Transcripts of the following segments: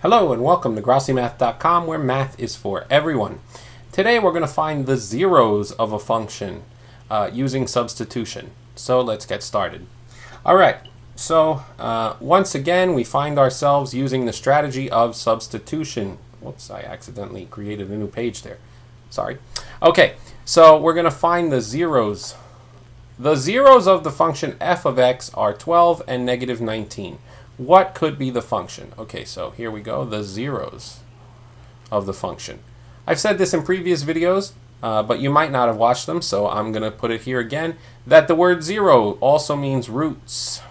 Hello and welcome to GrossiMath.com, where math is for everyone. Today we're going to find the zeros of a function using substitution. So let's get started. Alright, so once again we find ourselves using the strategy of substitution. Whoops, I accidentally created a new page there. Sorry. Okay, so we're going to find the zeros. The zeros of the function f of x are 12 and negative 19. What could be the function? Okay, so here we go, the zeros of the function. I've said this in previous videos, but you might not have watched them, so I'm going to put it here again, that the word zero also means roots,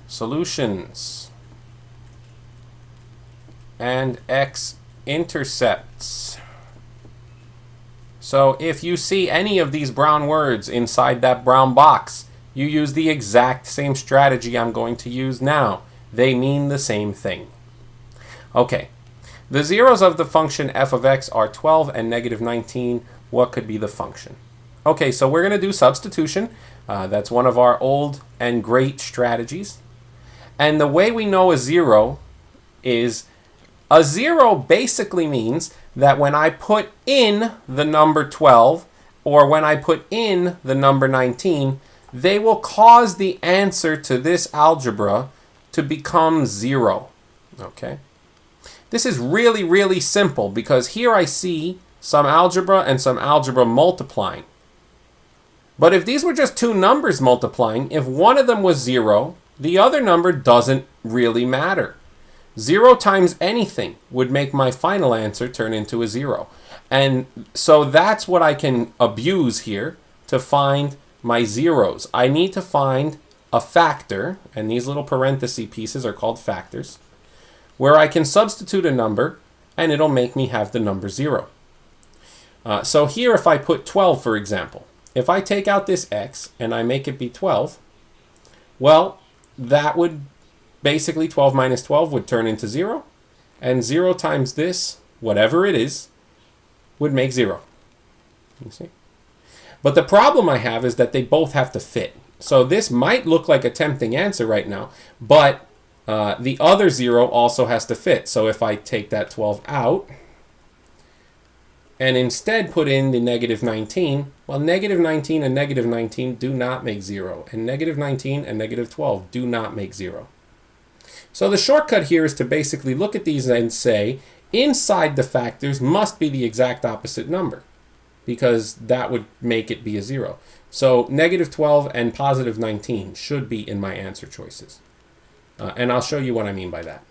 solutions, and x-intercepts. So if you see any of these brown words inside that brown box, you use the exact same strategy I'm going to use now. They mean the same thing. Okay, the zeros of the function f of x are 12 and negative 19. What could be the function? Okay, so we're going to do substitution. That's one of our old and great strategies. And the way we know a zero is a zero basically means that when I put in the number 12 or when I put in the number 19, they will cause the answer to this algebra to become 0. Okay? This is really, really simple because here I see some algebra and some algebra multiplying. But if these were just two numbers multiplying, if one of them was 0, the other number doesn't really matter. 0 times anything would make my final answer turn into a 0. And so that's what I can abuse here to find my zeros. I need to find a factor, and these little parenthesis pieces are called factors, where I can substitute a number and it'll make me have the number 0. So here if I put 12, for example, if I take out this x and I make it be 12, well, that would basically 12 minus 12 would turn into 0, and 0 times this, whatever it is, would make 0. You see? But the problem I have is that they both have to fit. So this might look like a tempting answer right now, but the other 0 also has to fit. So if I take that 12 out and instead put in the negative 19, well, negative 19 and negative 19 do not make 0. And negative 19 and negative 12 do not make 0. So the shortcut here is to basically look at these and say, inside the factors must be the exact opposite number, because that would make it be a 0. So negative 12 and positive 19 should be in my answer choices. And I'll show you what I mean by that.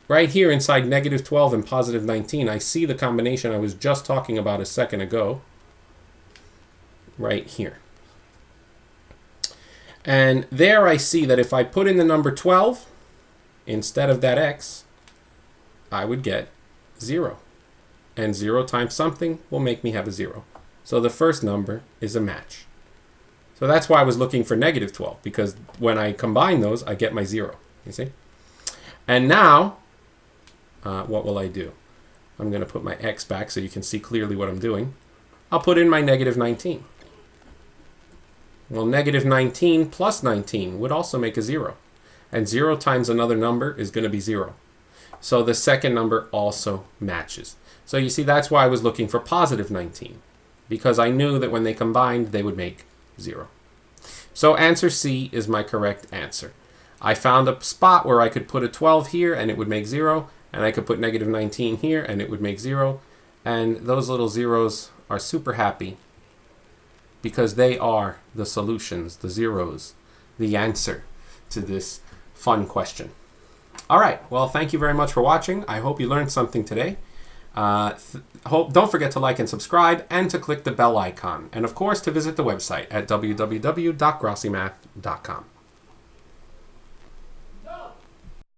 Right here inside negative 12 and positive 19, I see the combination I was just talking about a second ago. Right here. And there I see that if I put in the number 12 instead of that x, I would get 0. And 0 times something will make me have a 0. So the first number is a match. So that's why I was looking for negative 12, because when I combine those, I get my 0. You see? And now, what will I do? I'm going to put my x back so you can see clearly what I'm doing. I'll put in my negative 19. Well, negative 19 plus 19 would also make a 0. And 0 times another number is going to be 0. So the second number also matches. So you see, that's why I was looking for positive 19, because I knew that when they combined, they would make 0. So answer C is my correct answer. I found a spot where I could put a 12 here and it would make 0, and I could put negative 19 here and it would make 0, and those little zeros are super happy because they are the solutions, the zeros, the answer to this fun question. All right, well, thank you very much for watching. I hope you learned something today. Don't forget to like and subscribe and to click the bell icon. And of course, to visit the website at www.grossimath.com.